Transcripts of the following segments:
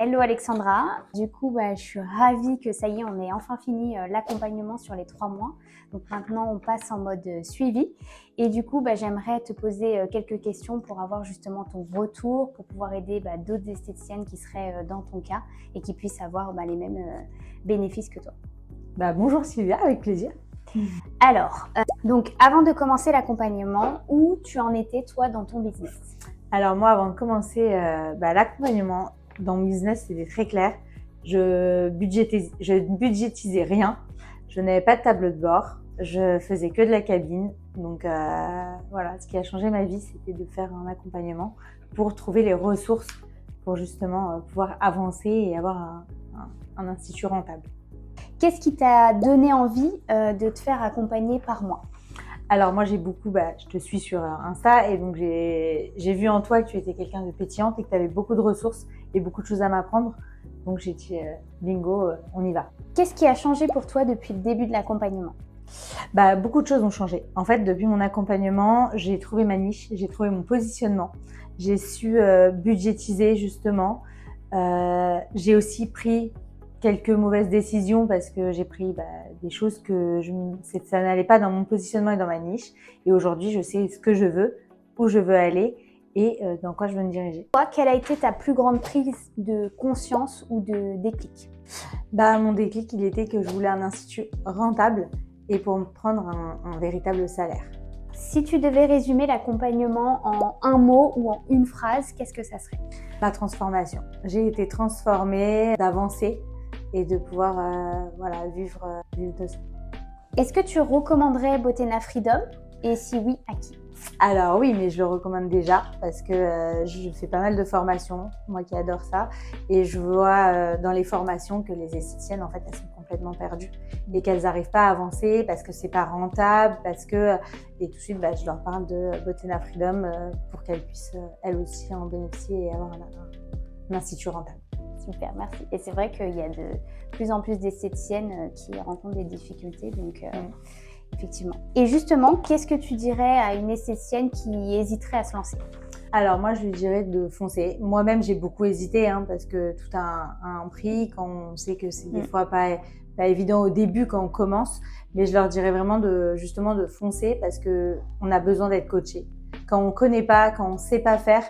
Hello Alexandra, du coup je suis ravie que ça y est, on ait enfin fini l'accompagnement sur les 3 mois. Donc maintenant on passe en mode suivi et du coup j'aimerais te poser quelques questions pour avoir justement ton retour, pour pouvoir aider d'autres esthéticiennes qui seraient dans ton cas et qui puissent avoir les mêmes bénéfices que toi. Bonjour Sylvia, avec plaisir. Alors, donc avant de commencer l'accompagnement, où tu en étais toi dans ton business? Alors moi, avant de commencer l'accompagnement dans mon business, c'était très clair. Je budgétisais rien. Je n'avais pas de tableau de bord. Je faisais que de la cabine. Donc voilà, ce qui a changé ma vie, c'était de faire un accompagnement pour trouver les ressources pour justement pouvoir avancer et avoir un institut rentable. Qu'est-ce qui t'a donné envie de te faire accompagner par moi? Alors moi j'ai beaucoup, je te suis sur Insta et donc j'ai vu en toi que tu étais quelqu'un de pétillante et que tu avais beaucoup de ressources et beaucoup de choses à m'apprendre. Donc j'ai dit bingo, on y va. Qu'est-ce qui a changé pour toi depuis le début de l'accompagnement? Beaucoup de choses ont changé. En fait, depuis mon accompagnement, j'ai trouvé ma niche, j'ai trouvé mon positionnement. J'ai su budgétiser justement. J'ai aussi pris quelques mauvaises décisions parce que j'ai pris des choses que ça n'allait pas dans mon positionnement et dans ma niche. Et aujourd'hui, je sais ce que je veux, où je veux aller et dans quoi je veux me diriger. Toi, quelle a été ta plus grande prise de conscience ou de déclic? Mon déclic, il était que je voulais un institut rentable et pour me prendre un véritable salaire. Si tu devais résumer l'accompagnement en un mot ou en une phrase, qu'est-ce que ça serait? Ma transformation. J'ai été transformée, d'avancer et de pouvoir vivre de ça. Est-ce que tu recommanderais Bottena Freedom? Et si oui, à qui? Alors oui, mais je le recommande déjà parce que je fais pas mal de formations, moi qui adore ça, et je vois dans les formations que les esthéticiennes, en fait, elles sont complètement perdues et qu'elles n'arrivent pas à avancer parce que c'est pas rentable, et tout de suite, je leur parle de Bottena Freedom pour qu'elles puissent elles aussi en bénéficier et avoir un institut rentable. Super, merci. Et c'est vrai qu'il y a de plus en plus d'esthéticiennes qui rencontrent des difficultés, donc effectivement. Et justement, qu'est-ce que tu dirais à une esthéticienne qui hésiterait à se lancer? Alors moi, je lui dirais de foncer. Moi-même, j'ai beaucoup hésité parce que tout a un prix, quand on sait que c'est des fois pas évident au début quand on commence. Mais je leur dirais vraiment de foncer parce qu'on a besoin d'être coaché. Quand on ne connaît pas, quand on ne sait pas faire,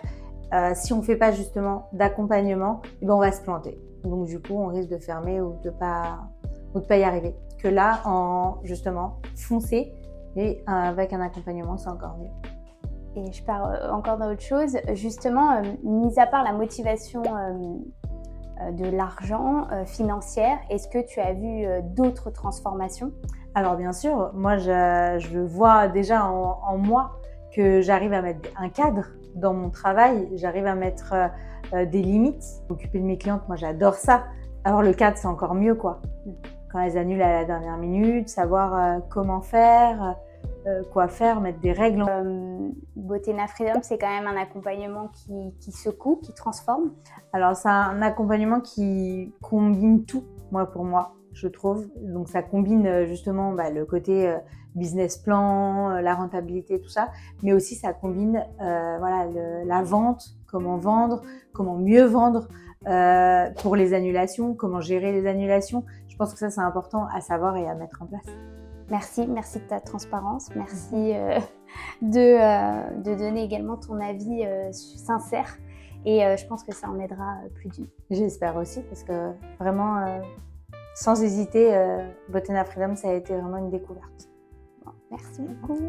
si on ne fait pas justement d'accompagnement, on va se planter. Donc du coup, on risque de fermer ou de pas y arriver. Que là, en justement foncer et avec un accompagnement, c'est encore mieux. Et je pars encore dans autre chose. Justement, mis à part la motivation de l'argent financière, est-ce que tu as vu d'autres transformations? Alors bien sûr, moi je vois déjà en moi que j'arrive à mettre un cadre dans mon travail, j'arrive à mettre des limites. M'occuper de mes clientes, moi j'adore ça. Alors le cadre, c'est encore mieux quoi. Quand elles annulent à la dernière minute, savoir comment faire, quoi faire, mettre des règles. Bottena Freedom, c'est quand même un accompagnement qui secoue, qui transforme. Alors c'est un accompagnement qui combine tout, pour moi, je trouve. Donc ça combine justement le côté business plan, la rentabilité, tout ça, mais aussi ça combine la vente, comment vendre, comment mieux vendre pour les annulations, comment gérer les annulations. Je pense que ça c'est important à savoir et à mettre en place. Merci de ta transparence, merci de donner également ton avis sincère et je pense que ça en aidera plus d'une. J'espère aussi parce que vraiment, sans hésiter, Bottena Freedom, ça a été vraiment une découverte. Bon, merci beaucoup.